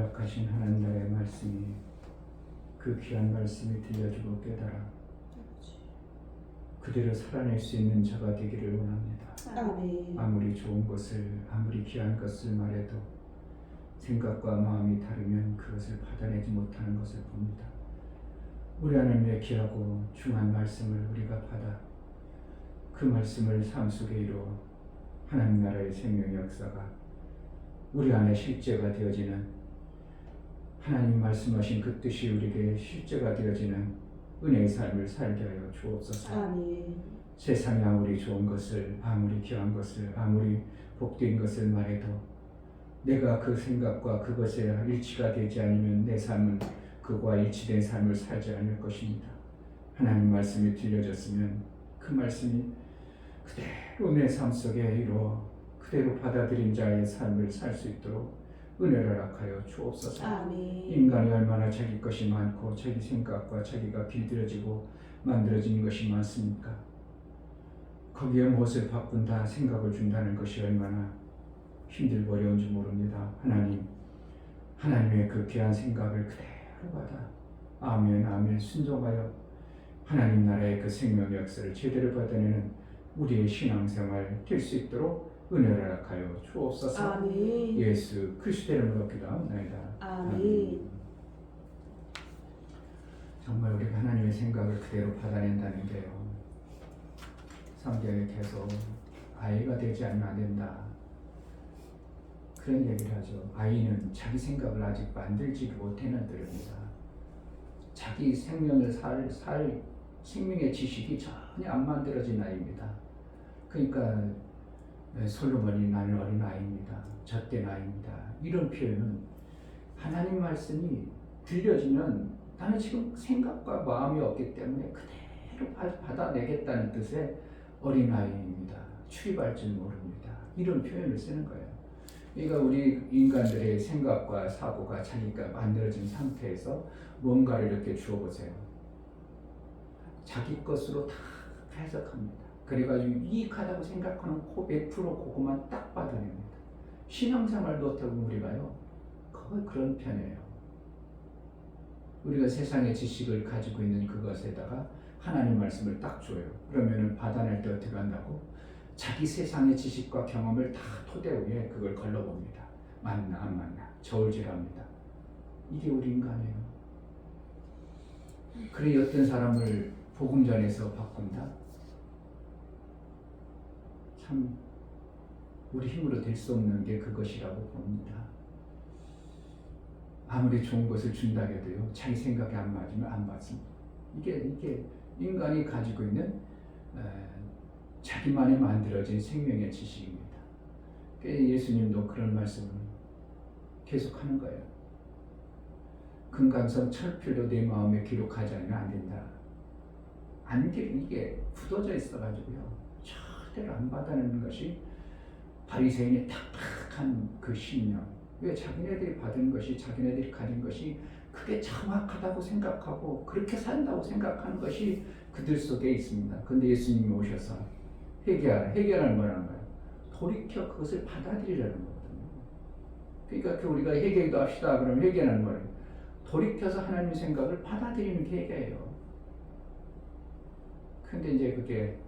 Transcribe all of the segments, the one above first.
허락하신 하나님 나라의 말씀이 그 귀한 말씀이 들려주고 깨달아 그대로 살아낼 수 있는 자가 되기를 원합니다. 아멘. 아무리 좋은 것을 아무리 귀한 것을 말해도 생각과 마음이 다르면 그것을 받아내지 못하는 것을 봅니다. 우리 하나님의 귀하고 중한 말씀을 우리가 받아 그 말씀을 삶 속에 이루어 하나님 나라의 생명의 역사가 우리 안에 실제가 되어지는, 하나님 말씀하신 그 뜻이 우리에게 실제가 되어지는 은혜의 삶을 살게 하여 주옵소서. 아멘. 세상에 아무리 좋은 것을 아무리 귀한 것을 아무리 복된 것을 말해도 내가 그 생각과 그것에 일치가 되지 않으면 내 삶은 그와 일치된 삶을 살지 않을 것입니다. 하나님 말씀이 들려졌으면 그 말씀이 그대로 내 삶 속에 이루어 그대로 받아들인 자의 삶을 살 수 있도록 은혜를 허락하여 주옵소서. 아멘. 인간이 얼마나 자기 것이 많고 자기 생각과 자기가 길들여지고 만들어진 것이 많습니까? 거기에 무엇을 바꾼다 생각을 준다는 것이 얼마나 힘들고 어려운지 모릅니다. 하나님의 그 귀한 생각을 그대로 받아 아멘 아멘 순종하여 하나님 나라의 그 생명의 역사를 제대로 받아내는 우리의 신앙생활 될 수 있도록 은혜를 허락하여 주옵소서. 아멘. 예수 그리스도의 이름으로 기도합니다. 아멘. 정말 우리가 하나님의 생각을 그대로 받아낸다는 게요, 성경에 계속 아이가 되지 않으면 안 된다 그런 얘기를 하죠. 아이는 자기 생각을 아직 만들지 못하는 들입니다. 자기 생명을 살 생명의 지식이 전혀 안 만들어진 아이입니다. 그러니까 솔로몬이 나는 어린 아이입니다, 젖된 아이입니다, 이런 표현은 하나님 말씀이 들려지면 나는 지금 생각과 마음이 없기 때문에 그대로 받아내겠다는 뜻의 어린아이입니다. 출입할 줄 모릅니다, 이런 표현을 쓰는 거예요. 그러니까 우리 인간들의 생각과 사고가 자기가 만들어진 상태에서 뭔가를 이렇게 주어보세요. 자기 것으로 다 해석합니다. 그래가지고 이익하다고 생각하는 100% 그것만 딱 받아냅니다. 신앙생활도 어떻게 보면 우리가요 거의 그런 편이에요. 우리가 세상의 지식을 가지고 있는 그것에다가 하나님 말씀을 딱 줘요. 그러면은 받아낼 때 어떻게 한다고? 자기 세상의 지식과 경험을 다 토대 위에 그걸 걸러봅니다. 맞나 안 맞나 저울질합니다. 이게 우리 인간이에요. 그래 어떤 사람을 복음 전에서 바꾼다? 참 우리 힘으로 될 수 없는 게 그것이라고 봅니다. 아무리 좋은 것을 준다 해도요 자기 생각에 안 맞으면 안 받습니다. 이게 인간이 가지고 있는 자기만이 만들어진 생명의 지식입니다. 예수님도 그런 말씀을 계속하는 거예요. 금강석 철필도 내 마음에 기록하지 않으면 안 된다. 안 돼. 이게 굳어져 있어가지고요 절대로 안 받아내는 것이 바리새인의 탁탁한 그 신념. 왜 자기네들이 받은 것이, 자기네들이 가진 것이 그게 정확하다고 생각하고 그렇게 산다고 생각하는 것이 그들 속에 있습니다. 근데 예수님이 오셔서 해결하는 거라는 거예요. 돌이켜 그것을 받아들이라는 거거든요. 그러니까 우리가 회개도 합시다 그러면 회개하는 거예요. 돌이켜서 하나님의 생각을 받아들이는 게 회개예요. 근데 이제 그게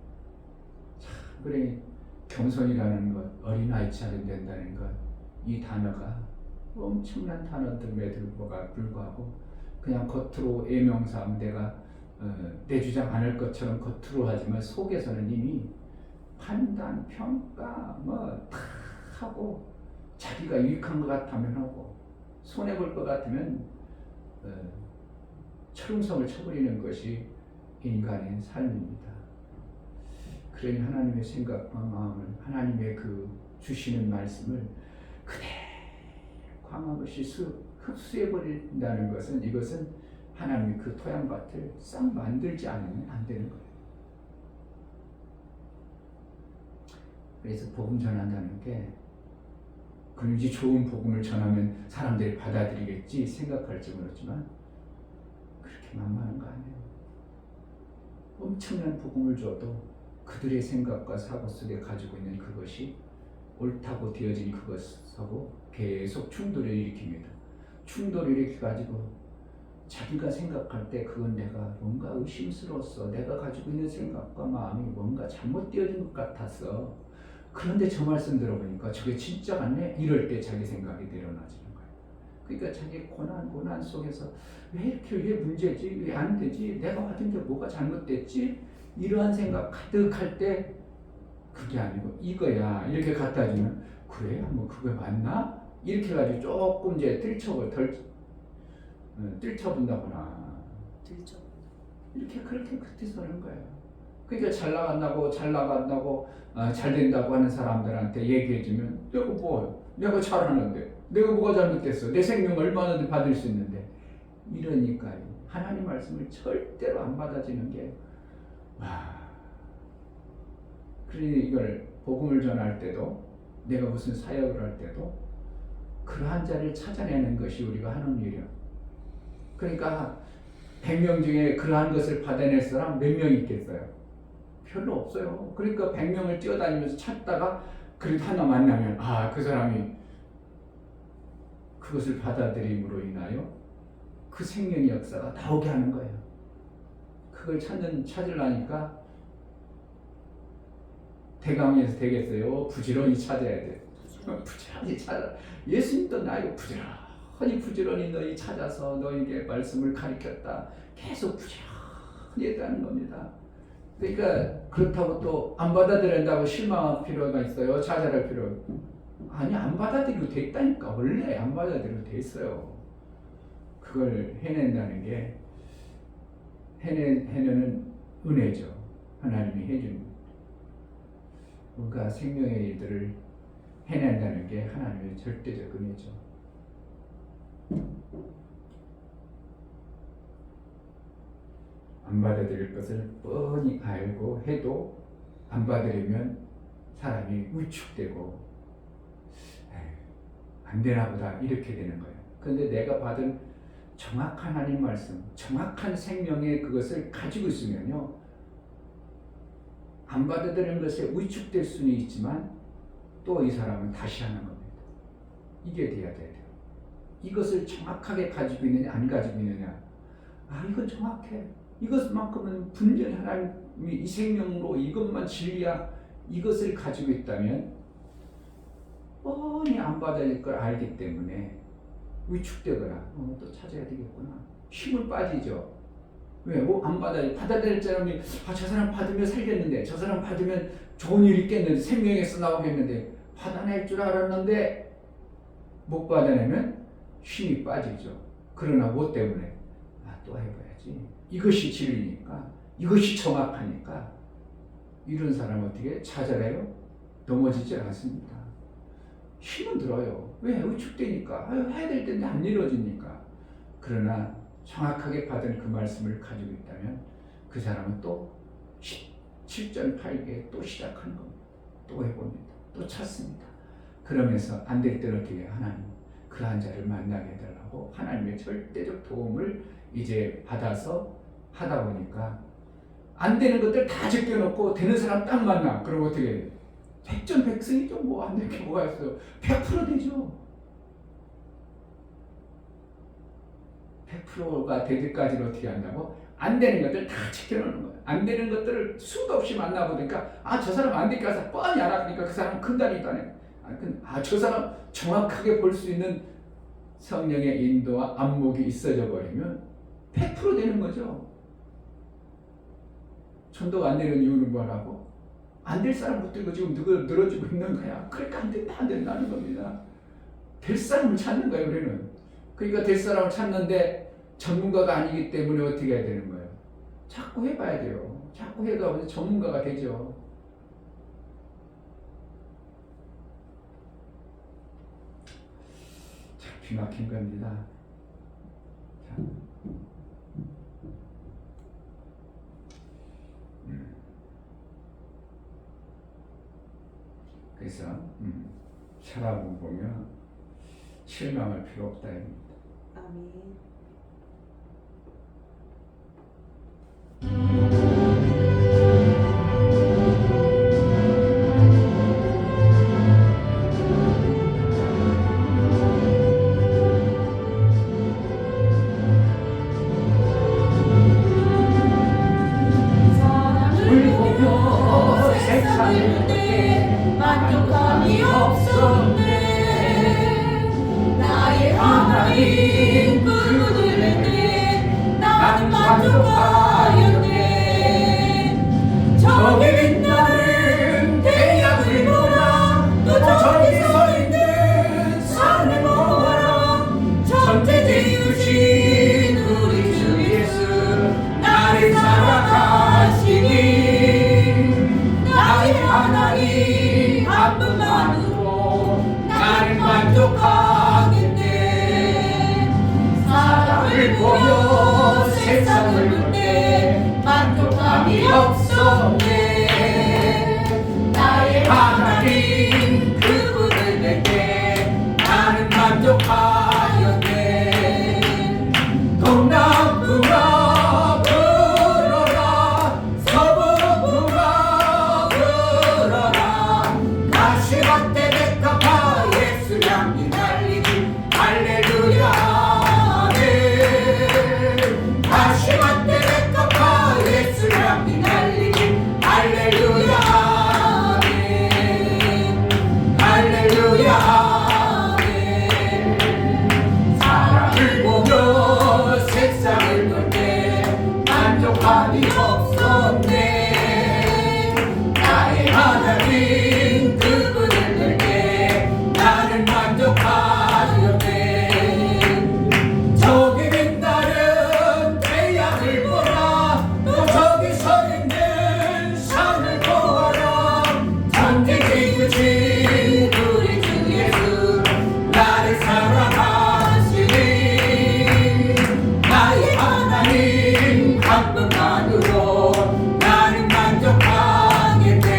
참 그래 겸손이라는 것, 어린아이처럼 된다는 것, 이 단어가 엄청난 단어들에도 불구하고 그냥 겉으로 애명사하면 내가 내 주장 안 할 것처럼 겉으로 하지만 속에서는 이미 판단, 평가 다 하고 자기가 유익한 것 같으면 하고 손해볼 것 같으면 철옹성을 쳐버리는 것이 인간의 삶입니다. 그러니 하나님의 생각과 마음을, 하나님의 그 주시는 말씀을 그대로 광함없이 흡수해버린다는 것은, 이것은 하나님이 그 토양밭을 싹 만들지 않으면 안 되는 거예요. 그래서 복음 전한다는 게 그런지 좋은 복음을 전하면 사람들이 받아들이겠지 생각할지 모르지만 그렇게 만만한 거 아니에요. 엄청난 복음을 줘도 그들의 생각과 사고 속에 가지고 있는 그것이 옳다고 되어진 그것하고 계속 충돌을 일으킵니다. 충돌을 일으켜가지고 자기가 생각할 때 그건 내가 뭔가 의심스러웠어. 내가 가지고 있는 생각과 마음이 뭔가 잘못되어진 것 같았어. 그런데 저 말씀 들어보니까 저게 진짜 같네? 이럴 때 자기 생각이 내려놔지는 거예요. 그러니까 자기 고난 속에서 왜 이렇게 왜 문제지? 왜 안 되지? 내가 받은 게 뭐가 잘못됐지? 이러한 생각 가득할 때 그게 아니고 이거야. 이렇게 갖다 주면 그래? 뭐 그거 맞나? 이렇게 해가지고 조금 이제 들춰본다거나 들죠. 이렇게 그렇게 그때서는 거예요. 그러니까 잘 나간다고 잘 된다고 하는 사람들한테 얘기해주면 내가 잘하는데 내가 뭐가 잘못됐어? 내 생명 얼마나 받을 수 있는데 이러니까요. 하나님 말씀을 절대로 안 받아지는 게 그러니 이걸 복음을 전할 때도 내가 무슨 사역을 할 때도 그러한 자를 찾아내는 것이 우리가 하는 일이에요. 그러니까 100명 중에 그러한 것을 받아낼 사람 몇 명 있겠어요? 별로 없어요. 그러니까 100명을 뛰어다니면서 찾다가 그래도 하나 만나면 그 사람이 그것을 받아들임으로 인하여 그 생명의 역사가 나오게 하는 거예요. 그걸 찾으려니까 대강에서 되겠어요? 부지런히 찾아야 돼. 부지런히 찾아. 예수님도 나이고 부지런히 너희 찾아서 너에게 말씀을 가르쳤다. 계속 부지런히 했다는 겁니다. 그러니까 그렇다고 또 안 받아들인다고 실망할 필요가 있어요? 좌절할 필요? 아니, 안 받아들이고 돼 있다니까. 원래 안 받아들이고 돼 있어요. 그걸 해낸다는 게 해내는 은혜죠. 하나님이 해준 뭔가 생명의 일들을 해낸다는 게 하나님의 절대적 은혜죠. 안 받아들일 것을 뻔히 알고 해도 안 받아들이면 사람이 위축되고 안 되나 보다 이렇게 되는 거예요. 그런데 내가 받은 정확한 하나님 말씀, 정확한 생명의 그것을 가지고 있으면요, 안 받아들이는 것에 위축될 수는 있지만 또 이 사람은 다시 하는 겁니다. 이게 돼야 돼요. 이것을 정확하게 가지고 있느냐 안 가지고 있느냐. 이건 정확해. 이것만큼은 분명히 하나님이 이 생명으로 이것만 진리야. 이것을 가지고 있다면 뻔히 안 받아들일 걸 알기 때문에 위축되거나 또 찾아야 되겠구나. 힘을 빠지죠. 왜? 안 받아들일 사람이 저 사람 받으면 살겠는데, 저 사람 받으면 좋은 일이 있겠는데, 생명에서 나오겠는데, 받아낼 줄 알았는데 못 받아내면 힘이 빠지죠. 그러나 뭐 때문에? 또 해봐야지. 이것이 진리니까, 이것이 정확하니까. 이런 사람 어떻게 좌절해요? 넘어지지 않습니다. 힘은 들어요. 왜? 위축되니까. 해야 될 텐데 안 이루어지니까. 그러나 정확하게 받은 그 말씀을 가지고 있다면 그 사람은 또 7전 8개 또 시작하는 겁니다. 또 해봅니다. 또 찾습니다. 그러면서 안 될 때는 어떻게 해요? 하나님, 그러한 자를 만나게 해달라고 하나님의 절대적 도움을 이제 받아서 하다 보니까 안 되는 것들 다 제껴놓고 되는 사람 딱 만나. 그러고 어떻게 해요? 백전백승이죠. 뭐 안 될 게 뭐가 있어요? 100% 되죠. 100%가 되기까지는 어떻게 한다고? 안 되는 것들 다 지켜놓는 거예요. 안 되는 것들을 수도 없이 만나보니까 저 사람 안 되게 해서 뻔히 알아보니까 그 사람 큰다니 있다네. 저 사람 정확하게 볼 수 있는 성령의 인도와 안목이 있어져 버리면 100% 되는 거죠. 전도가 안 되는 이유는 뭐라고? 안 될 사람 붙들고 지금 누굴 늘어지고 있는 거야. 그러니까 안 된다는 겁니다. 될 사람을 찾는 거예요, 우리는. 그러니까 될 사람을 찾는데 전문가가 아니기 때문에 어떻게 해야 되는 거예요? 자꾸 해봐야 돼요. 자꾸 해도 전문가가 되죠. 참 기막힌 겁니다. 자. 그래서 살아보면 실망할 필요 없다 입니다. 아멘. 하나님 그분을 뵐때 나는 만족하였네. 저기 빛나는 태양을 보라. 또 저기 서 있는 산을 보아라. 전체 지으신 우리 주 예수 나를 사랑하시니 나의 하나님 한 분만으로 나를 만족하겠네. 사람을 보며 세상을 볼 때 만족함이 없었네. 나의 하나님 그분을 뵐 때 나는 만족하였네. 동남풍아 불어라. 서북풍아 불어라. 가시밭에 백합화 예수 향기 날리기 할렐루야 아멘. 가시밭에 백합화 예수 향기 날리기 할렐루야 아멘. 할렐루야 아멘. 사람을 보며 세상을 볼 때 만족함이 없었네. 나의 하나님 그분을 볼 때 나는 만족하였네. 저기 빛나는 태양을 보라. 또 저기 서 있는 산을 보아라. 전지 지으신 우리 주 예수 나를 사랑하시니 나의 하나님 한 분만으로 나는 만족하겠네.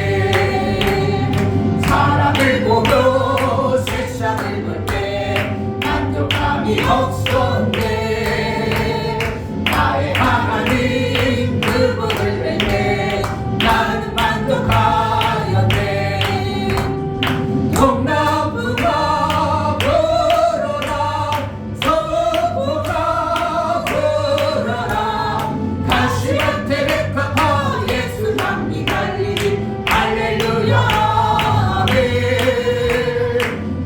사람을 보며 세상을 볼 때 만족함이 없었네. 나의 하나님 그분을 뵐 때 나는 만족하였네. 동남풍아 불어라. 서북풍아 불어라. 가시밭에 백합화 예수 향기 날리기 할렐루야 아멘.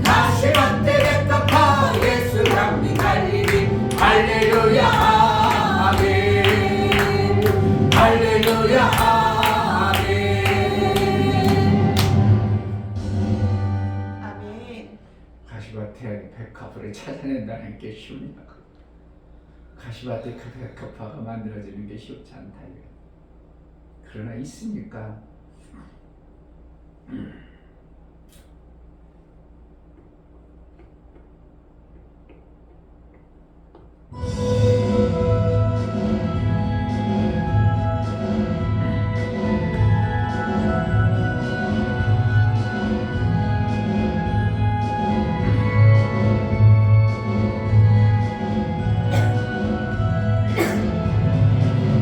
가시밭에 백합화 예수 향기 날리기 할렐루야 아멘. 할렐루야 아멘. 아멘. 가시밭에 백합화를 찾아낸다는 게 쉽냐? 가시밭에 그 백합화가 만들어지는 게 쉽지 않다. 그러나 있으니까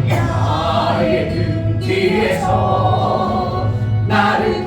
나의 등 뒤에서 나를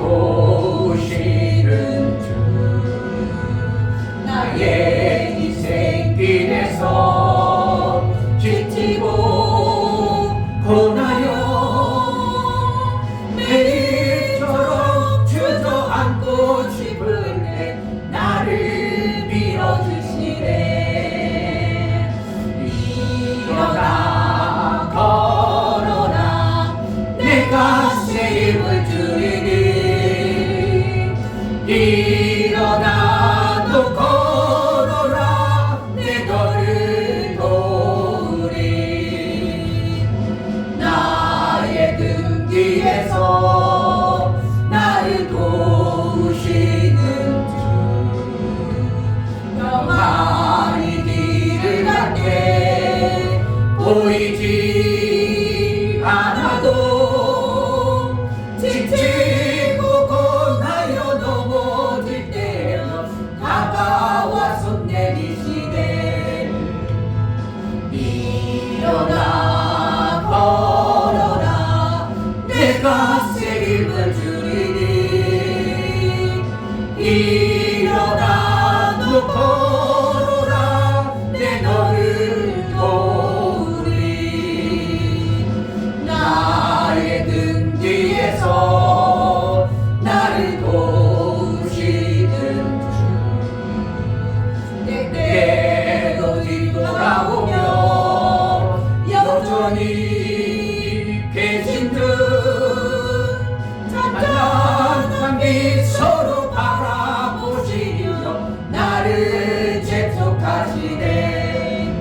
약속하시네.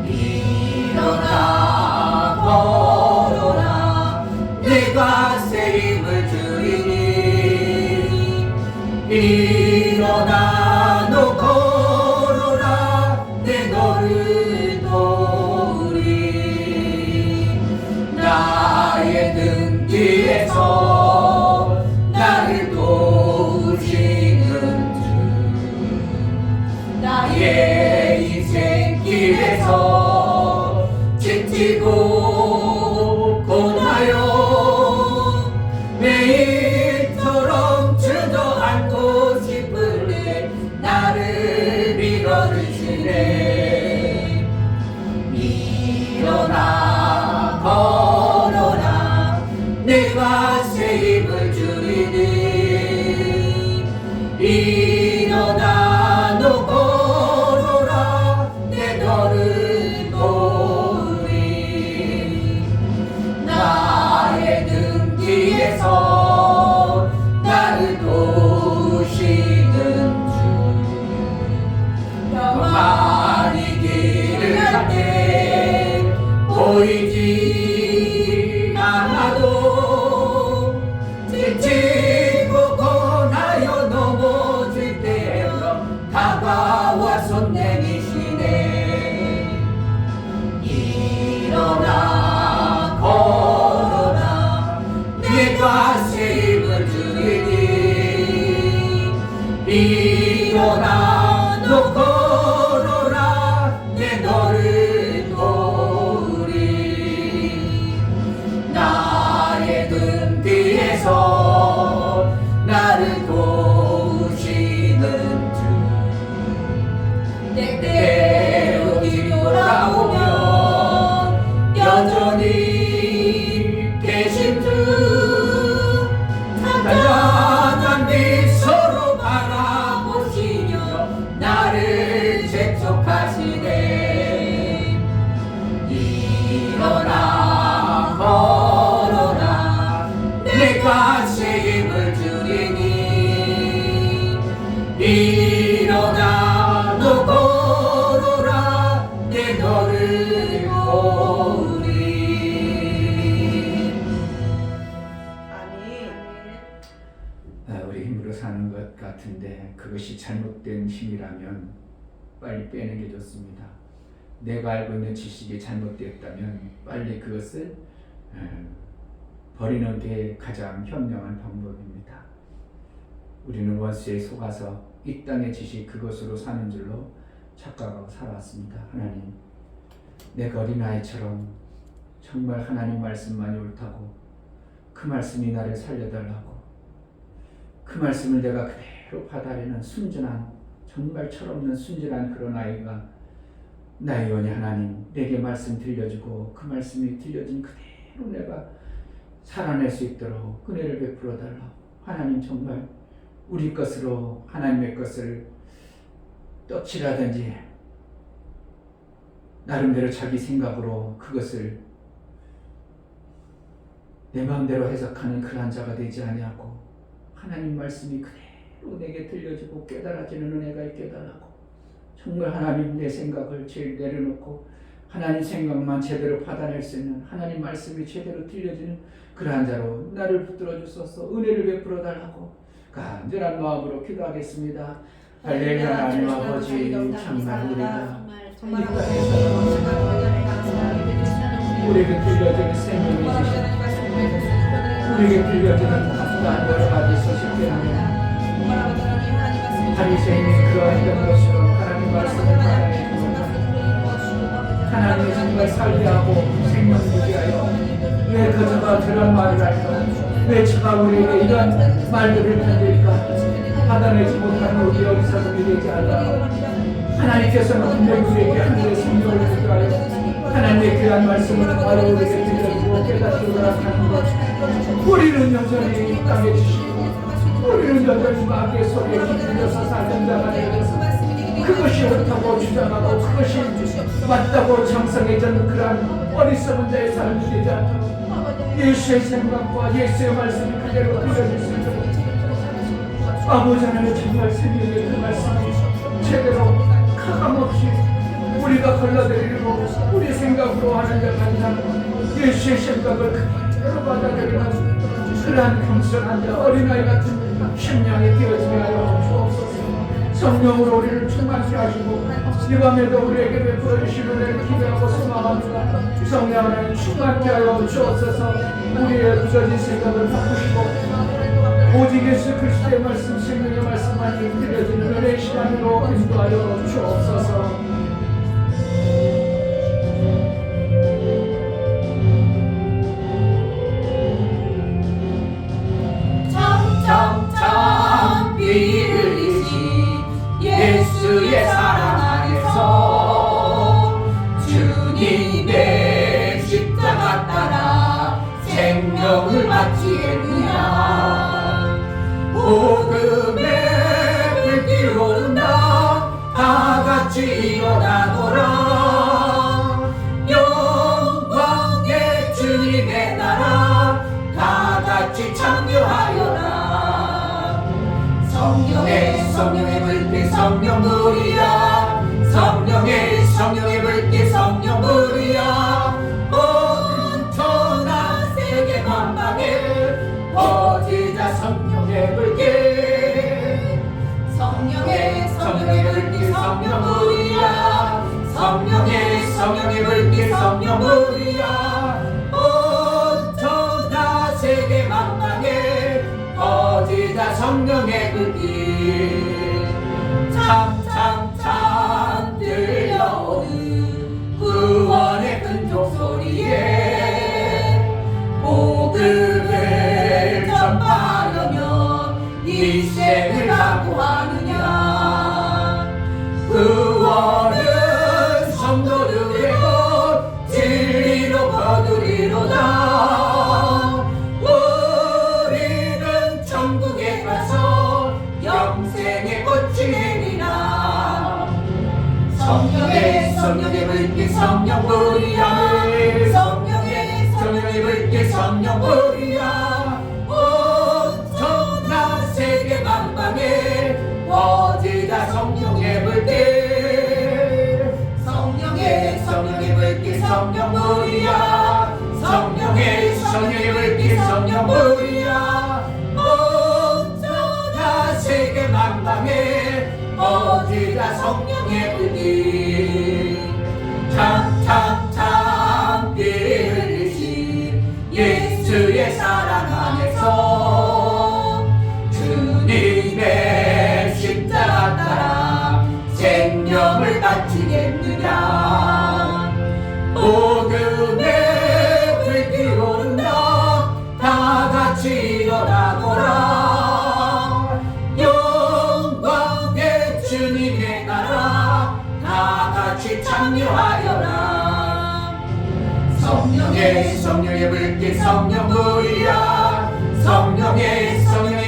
일어나 걸어라 내가 새 힘을 주리니. 일어나 너 걸어라 내 너를 도우리. 나의 등 뒤에서 나를 도우시는 주, 나의 인생길에서 지치고 고나요 매일처럼 주저앉고 싶을 때 나를 밀어주시네. 일어나 걸어라 내가 새 힘을 주리니. 일어나 너 걸어라 내 너를 도우리. 나의 등 뒤에서 나를 도우시는 주, 평안히 길을 갈 때 보이지 않아도 지치고 고나여 넘어질 때 다가와 손 내미시네. 일어나 걸어라 내가 새 힘을 주리니. 일어나 너 걸어라 내 너를 도우리. 나의 등 뒤에서 나를 도우시는 주, 때때로 뒤돌아오면 여전히 계신 주, 찬란한 미소로 바라보시며 나를 재촉하시네. 일어나 걸어라 내가 새 힘을 주리니. 일어나 너 걸어라 내 너를 도우리. 아멘. 우리 힘으로 사는 것 같은데 그것이 잘못된 힘이라면 빨리 빼는 게 좋습니다. 내가 알고 있는 지식이 잘못되었다면 빨리 그것을 버리는 게 가장 현명한 방법입니다. 우리는 원수에 속아서 이 땅의 지식 그것으로 사는 줄로 착각하고 살아왔습니다. 하나님, 내가 어린아이처럼 정말 하나님 말씀만이 옳다고 그 말씀이 나를 살려달라고 그 말씀을 내가 그대로 받아내는 순전한, 정말 철없는 순전한 그런 아이가 나의 원이 하나님 내게 말씀 들려주고 그 말씀이 들려진 그대로 내가 살아낼 수 있도록 은혜를 베풀어 달라고. 하나님 정말 우리 것으로 하나님의 것을 떡칠하든지 나름대로 자기 생각으로 그것을 내 마음대로 해석하는 그러한 자가 되지 아니하고 하나님 말씀이 그대로 내게 들려주고 깨달아지는 은혜가 있게 달라고. 정말 하나님 내 생각을 제일 내려놓고 하나님 생각만 제대로 받아낼 수 있는, 하나님 말씀이 제대로 들려지는 그러한 자로 나를 붙들어 주소서. 은혜를 베풀어 달라고 간절한 마음으로 기도하겠습니다. 할렐루야. 하나님 아버지, 정말 우리가 이 땅에서 우리에게 들려지는 생명이 주신, 우리에게 들려지는 어떠한 여러 가지 소식 때문에 바리새인이 그러했던 것처럼 하나님 말씀을 받아내지 못하고 하나님의 정말 살게하고 생명 유지하여 왜 그저가 그런 말을 할까? 왜 저가 우리에게 이런 말들을 던질까? 받아내지 못하는 우리 여기서 우리에게 알라. 하나님께서는 분명히 우리에게 하늘의 생명을 주시하여 하나님의 귀한 말씀을 바로 우리에게 들려주고 깨닫게 하는 것. 우리는 여전히 이 땅에 주시고 우리는 여전히 마귀의 소리에 기울여서 살던 자가 되어서 그것이 옳다고 주장하고 그것이 맞다고 정성해졌는 그러한 어리석은 자의 삶이 되지 않도록 예수의 생각과 예수의 말씀이 그대로 들려질 수 있도록 아버지 하나님 정말 생명의 그 말씀이 제대로 우리가 걸러들이고 우리 생각으로 하는 자는 예수의 생각을 그대로 받아들이는 그러한 겸손한 자 어린아이 같은 심령이 되어지게 하여 주옵소서. 성령으로 우리를 충만케 하시고 이 밤에도 우리에게 베풀어 주시는 은혜를 기대하고 소망합니다. 성령 하나님 충만케 하여 주옵소서. 우리의 부서진 생각을 바꾸시고 오직 예수 그리스도의 말씀 생명의 말씀만 드려지는 은혜의 시간으로 인도하여 주옵소서. 참참참 피 흘리신 예수의 사랑 안에서 주님의 십자가 따라 생명을 바치겠느냐. 복음의 불길 오른다 다같이 일어나노라. 영광의 주님의 나라 다같이 참여하여라. 성령의 불길 성령불이야. 성령의 불길 성령불이야. 온천하 세계 만방에 퍼지자 성령의 불길. 성령의 불길 성령불이야. 성령의 불길 성령불이야. 온천하 세계 만방에 퍼지자 성령의 불길. 참참참 들려오는 구원의 큰 종소리에 복음을 전파하려면 이 생을 각오하느냐. 구원은 성도들의 것 진리로 거두리로다. 우리는 천국에 가서 영생의 꽃이 내리라. 성령의 불길 성령불이야. 성령의 불길 성령불이야. 온천하 세계 만방에 퍼지자 성령의 불길. 성령의 불길 성령불이야. 성령의 불길 성령불이야. 온천하 세계 만방에 퍼지자 성령의 불길. 참참참 피 흘리신 예수의 사랑 안에서 주님의 십자가 따라 생명을 바치겠느냐. 복음의 불길 오른다 다같이 일어나거라. 영광의 주님의 나라 다같이 참여하여라. 성령의 불길 성령불이야. 성령의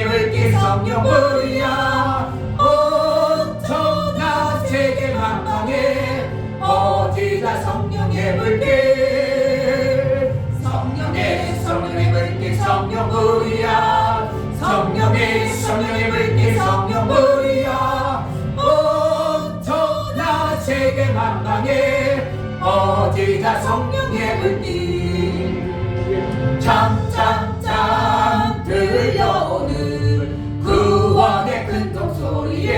불길 성령불이야. 온천하 세계 만방에 퍼지자 성령의 불길. 성령의 불길 성령불이야. 성령의 불길 성령불이야. 온천하 세계 만방에 퍼지자 성령의 불길. 참참참 들려오는 구원의 큰 종소리에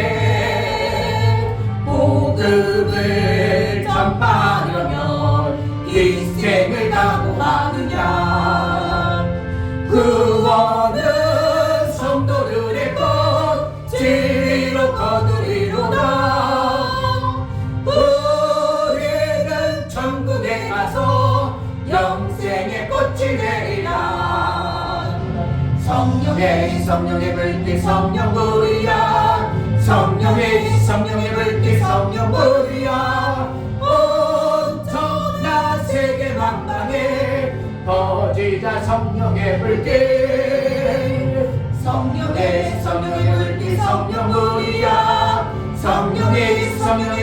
복음을 전파하려면 인생을 각오하느냐. 구원은 성도들의 것 진리로 거두리로다. 우리는 천국에 가서 영생의 꽃이 되리라. 성령의 불길 성령불이야. 성령의 불길 성령불이야. 온천하 세계 만방에 퍼지자 성령의 불길. 성령의 불길 성령불이야. 성령의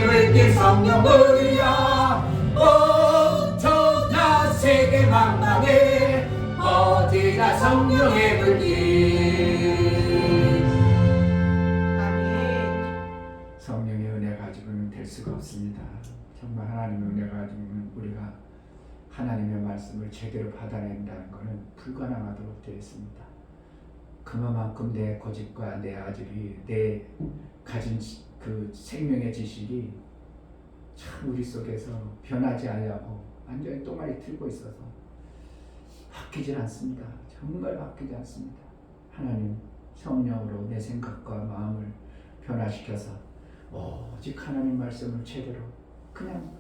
불길 성령불이야. 온천하 세계 만방에 퍼지자 성령의 불길. 성령의 은혜 가지고는 될 수가 없습니다. 정말 하나님의 은혜가 가지면 우리가 하나님의 말씀을 제대로 받아낸다는 것은 불가능하도록 되어 있습니다. 그만큼 내 고집과 내 아집이 내 가진 그 생명의 지식이 참 우리 속에서 변하지 아니하고 완전히 또마리 틀고 있어서 바뀌질 않습니다. 정말 바뀌지 않습니다. 하나님 성령으로 내 생각과 마음을 변화시켜서 오직 하나님 말씀을 제대로 그냥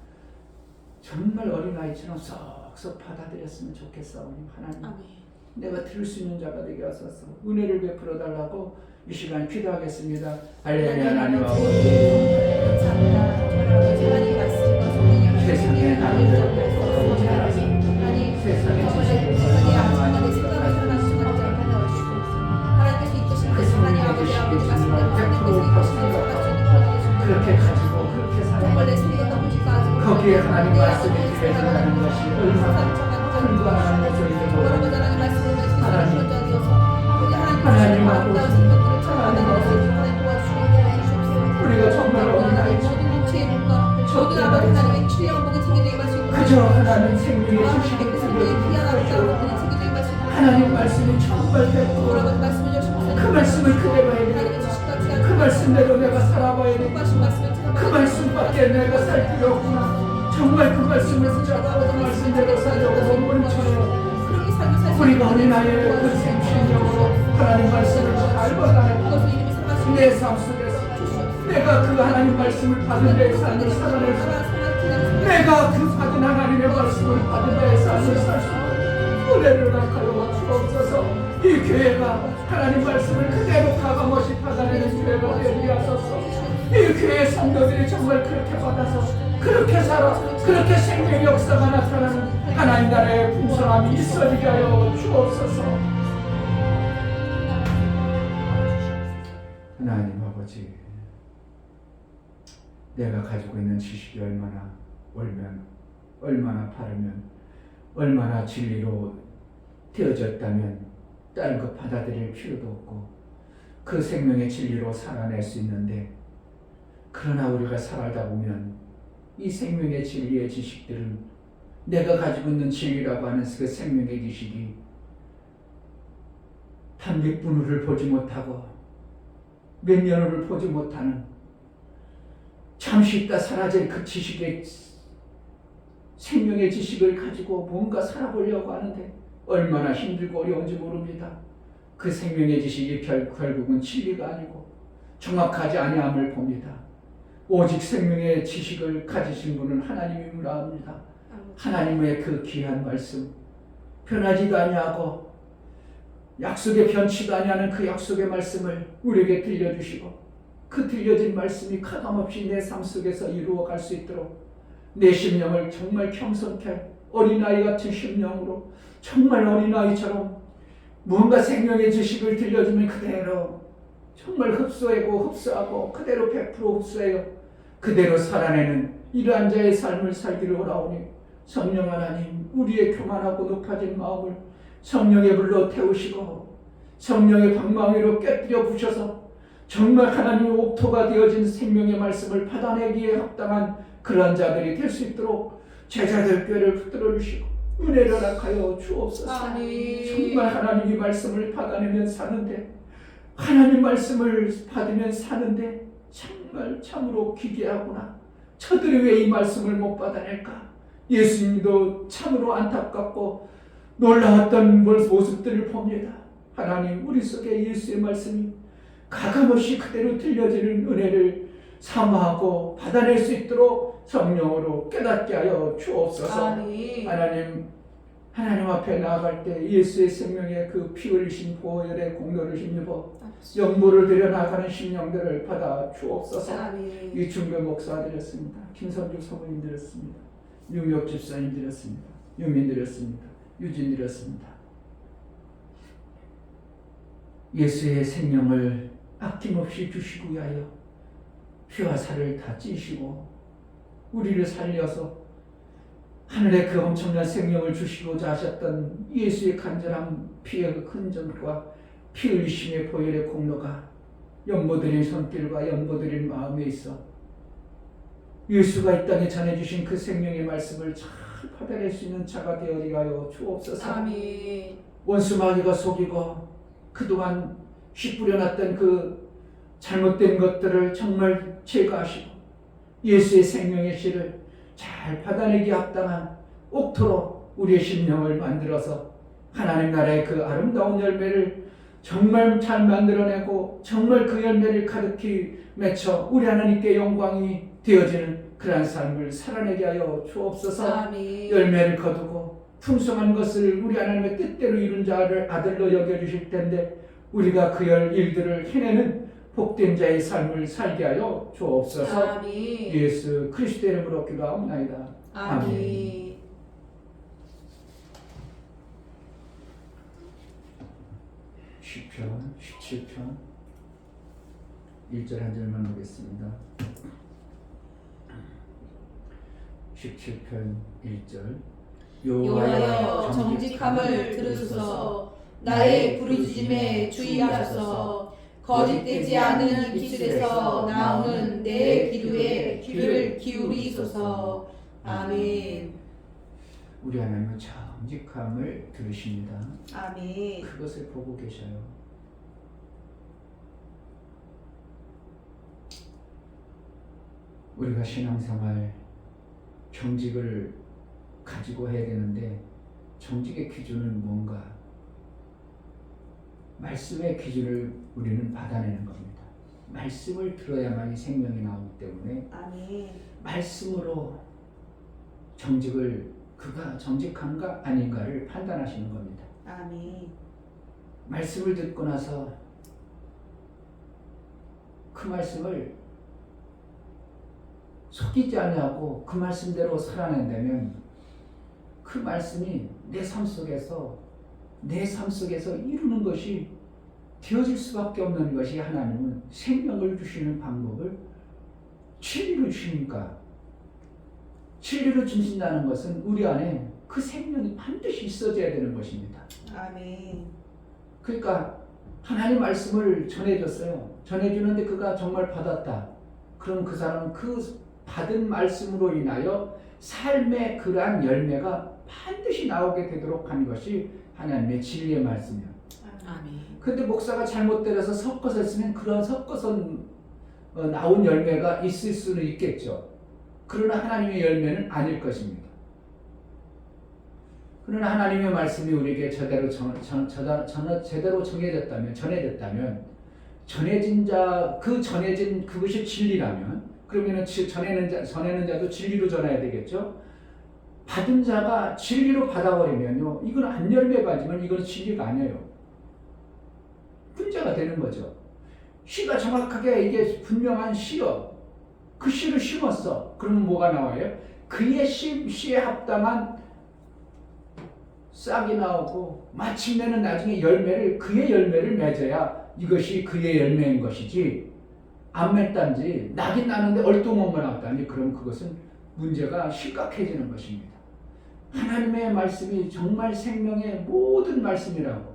정말 어린아이처럼 쏙쏙 받아들였으면 좋겠사오니 하나님 아멘. 내가 들을 수 있는 자가 되게 하소서. 은혜를 베풀어 달라고 이 시간 기도하겠습니다. 할렐루야. 하나님 아버지 감사합니다. 하나님 말씀과 성령의 세상에 나를 너무 잘하소. 세상의 지식을 그렇게 가지고 그렇게 살아가고 거기에 하나님 말씀이 들려진다는 것이 얼마나 큰가 하는 것을 하나님 아버지 우리가 정말 어린아이처럼 그저 하나님 생명의 지식을 들려주는 하나님 말씀이 정말 됐고 그 말씀을 그대로 해야 되고 그 말씀대로 내가 살아봐야 되고 그 말씀밖에 내가 살 필요 없구나. 정말 그 말씀을 붙잡고 그 말씀대로 살려고 몸부림쳐요. 우리가 어린아이의 그 생명으로 하나님 말씀을 잘 받아내고 내 삶 속에서 내가 그 하나님 말씀을 받은 자의 삶을 살아낼 수 있고 내가 그 받은 하나님의 말씀을 받은 자의 삶을 살 수 있고 은혜를 낙하여 주옵소서. 이 교회가 하나님 말씀을 그대로 가감없이 받아내는 교회가 되게 하소서. 이 교회 성도들이 정말 그렇게 받아서 그렇게 살아 그렇게 생명의 역사가 나타나는 하나님 나라의 풍성함이 있어지게 하여 주옵소서. 하나님 아버지 내가 가지고 있는 지식이 얼마나 옳으면 얼마나 바르면 얼마나 진리로 되어졌다면 다른 것 받아들일 필요도 없고 그 생명의 진리로 살아낼 수 있는데 그러나 우리가 살아다 보면 이 생명의 진리의 지식들은 내가 가지고 있는 진리라고 하는 그 생명의 지식이 단백분을 보지 못하고 몇 년을 보지 못하는 잠시 있다 사라질 그 지식의 생명의 지식을 가지고 뭔가 살아보려고 하는데 얼마나 힘들고 어려운지 모릅니다. 그 생명의 지식이 결국은 진리가 아니고 정확하지 아니함을 봅니다. 오직 생명의 지식을 가지신 분은 하나님이라 합니다. 하나님의 그 귀한 말씀 변하지도 아니하고 약속에 변치도 아니하는 그 약속의 말씀을 우리에게 들려주시고 그 들려진 말씀이 가감없이 내 삶 속에서 이루어갈 수 있도록 내 심령을 정말 겸손케 어린아이 같은 심령으로 정말 어린아이처럼 무언가 생명의 지식을 들려주면 그대로 정말 흡수하고 그대로 100% 흡수해요. 그대로 살아내는 이러한 자의 삶을 살기를 원하오니 성령 하나님 우리의 교만하고 높아진 마음을 성령의 불로 태우시고 성령의 방망이로 깨뜨려 부셔서 정말 하나님의 옥토가 되어진 생명의 말씀을 받아내기에 합당한 그러한 자들이 될 수 있도록 제자들 뼈를 붙들어 주시고 은혜를 허락하여 주옵소서. 정말 하나님의 말씀을 받아내면 사는데 하나님 말씀을 받으면 사는데 정말 참으로 기괴하구나. 저들이 왜 이 말씀을 못 받아낼까? 예수님도 참으로 안타깝고 놀라웠던 모습들을 봅니다. 하나님 우리 속에 예수의 말씀이 가감없이 그대로 들려지는 은혜를 사모하고 받아낼 수 있도록 성령으로 깨닫게 하여 주옵소서. 하나님 앞에 나아갈 때 예수의 생명의 그 피 흘리신 보혈의 공로를 힘입어 영모를 드려 나가는 심령들을 받아 주옵소서. 이충배 목사 드렸습니다. 김선주 사모님 드렸습니다. 유미옥 집사님 드렸습니다. 유민 드렸습니다. 유진 드렸습니다. 예수의 생명을 아낌없이 주시기 위하여 피와 살을 다 찌시고 우리를 살려서 하늘의 그 엄청난 생명을 주시고자 하셨던 예수의 간절한 피의 흔적과 피 흘리심의 보혈의 공로가 연보드린 손길과 연보드린 마음에 있어 예수가 이 땅에 전해주신 그 생명의 말씀을 잘 받아낼 수 있는 자가 되어리게 하여 주옵소서. 아멘. 원수 마귀가 속이고 그동안 씨 뿌려놨던 그 잘못된 것들을 정말 제거하시고 예수의 생명의 씨를 잘 받아내기 합당한 옥토로 우리의 심령을 만들어서 하나님 나라의 그 아름다운 열매를 정말 잘 만들어내고 정말 그 열매를 가득히 맺혀 우리 하나님께 영광이 되어지는 그러한 삶을 살아내게 하여 주옵소서. 아멘. 열매를 거두고 풍성한 것을 우리 하나님의 뜻대로 이룬 자를 아들로 여겨주실 텐데 우리가 그 일들을 해내는 복된 자의 삶을 살게 하여 주옵소서. 아멘. 예수 그리스도 이름으로 기도하옵나이다. 아멘. 시편 17편 1절 한 절만 보겠습니다. 17편 1절 여호와여 정직함을 들으소서. 나의 부르짖음에 주의하소서. 거짓되지 않은 입술에서 나오는 내 기도에 귀를 기울이소서. 아멘. 우리 하나님은 정직함을 들으십니다. 아멘. 그것을 보고 계셔요. 우리가 신앙생활 정직을 가지고 해야 되는데 정직의 기준은 뭔가? 말씀의 기준을 우리는 받아내는 겁니다. 말씀을 들어야만이 생명이 나오기 때문에 아멘. 말씀으로 정직을 그가 정직한가 아닌가를 판단하시는 겁니다. 아멘. 말씀을 듣고 나서 그 말씀을 속이지 아니하고 그 말씀대로 살아낸다면 그 말씀이 내 삶 속에서 이루는 것이 되어질 수밖에 없는 것이 하나님은 생명을 주시는 방법을 진리로 주시니까 진리로 주신다는 것은 우리 안에 그 생명이 반드시 있어져야 되는 것입니다. 아멘. 그러니까 하나님 말씀을 전해줬어요. 전해주는데 그가 정말 받았다. 그럼 그 사람은 그 받은 말씀으로 인하여 삶의 그러한 열매가 반드시 나오게 되도록 하는 것이 하나님의 진리의 말씀이에요. 아멘. 근데 목사가 잘못 때려서 섞어서 했으면 그런 섞어서 나온 열매가 있을 수는 있겠죠. 그러나 하나님의 열매는 아닐 것입니다. 그러나 하나님의 말씀이 우리에게 제대로 전해졌다면 전해진 자, 그 전해진 그것이 진리라면 그러면은 전하는 자도 진리로 전해야 되겠죠. 받은 자가 진리로 받아버리면요, 이건 안 열매 가지만 이건 진리가 아니에요. 문제가 되는 거죠. 씨가 정확하게 이게 분명한 씨요. 그 씨를 심었어. 그러면 뭐가 나와요? 그의 씨에 합당한 싹이 나오고 마침내는 나중에 그의 열매를 맺어야 이것이 그의 열매인 것이지 안 맺단지 나긴 나는데 얼뚱없만 나왔다니 그럼 그것은 문제가 심각해지는 것입니다. 하나님의 말씀이 정말 생명의 모든 말씀이라고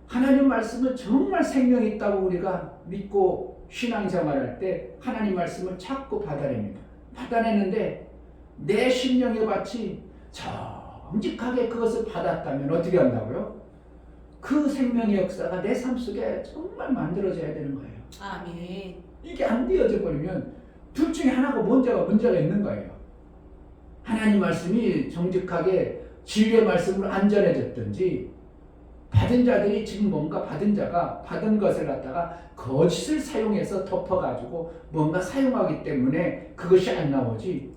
하나님 말씀은 정말 생명이 있다고 우리가 믿고 신앙생활할 때 하나님 말씀을 자꾸 받아냅니다. 받아내는데 내 심령의 밭이 정직하게 그것을 받았다면 어떻게 한다고요? 그 생명의 역사가 내 삶 속에 정말 만들어져야 되는 거예요. 아멘. 이게 안 되어져 버리면 둘 중에 하나가 문제가 있는 거예요. 하나님 말씀이 정직하게 진리의 말씀으로 안 전해졌든지 받은 자들이 지금 뭔가 받은 자가 받은 것을 갖다가 거짓을 사용해서 덮어가지고 뭔가 사용하기 때문에 그것이 안 나오지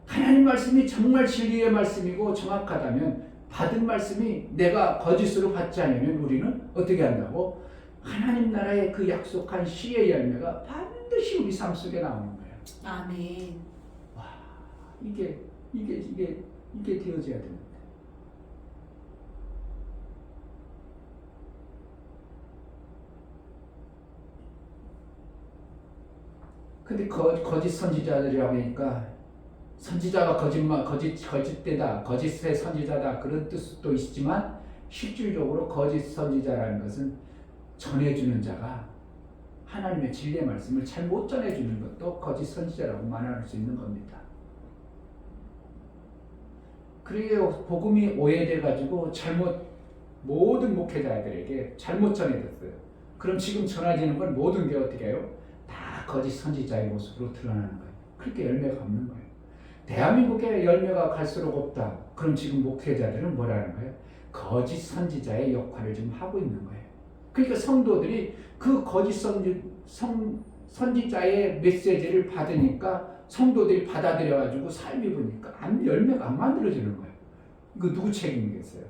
하나님 말씀이 정말 진리의 말씀이고 정확하다면 받은 말씀이 내가 거짓으로 받지 않으면 우리는 어떻게 한다고? 하나님 나라의 그 약속한 씨의 열매가 반드시 우리 삶 속에 나오는 거예요. 아멘. 와, 이게 되어져야 됩니다. 근데 거짓 선지자들이라고 하니까 선지자가 거짓되다, 거짓의 선지자다 그런 뜻도 있지만 실질적으로 거짓 선지자라는 것은 전해주는 자가 하나님의 진리의 말씀을 잘못 전해주는 것도 거짓 선지자라고 말할 수 있는 겁니다. 그리고 복음이 오해돼가지고 모든 목회자들에게 잘못 전해졌어요. 그럼 지금 전해지는 건 모든 게 어떻게 해요? 다 거짓 선지자의 모습으로 드러나는 거예요. 그렇게 열매가 없는 거예요. 대한민국에 열매가 갈수록 없다. 그럼 지금 목회자들은 뭐라는 거예요? 거짓 선지자의 역할을 지금 하고 있는 거예요. 그러니까 성도들이 그 거짓 선지자의 메시지를 받으니까 성도들이 받아들여가지고 삶이 보니까 열매가 안 만들어지는 거예요. 이거 누구 책임이겠어요?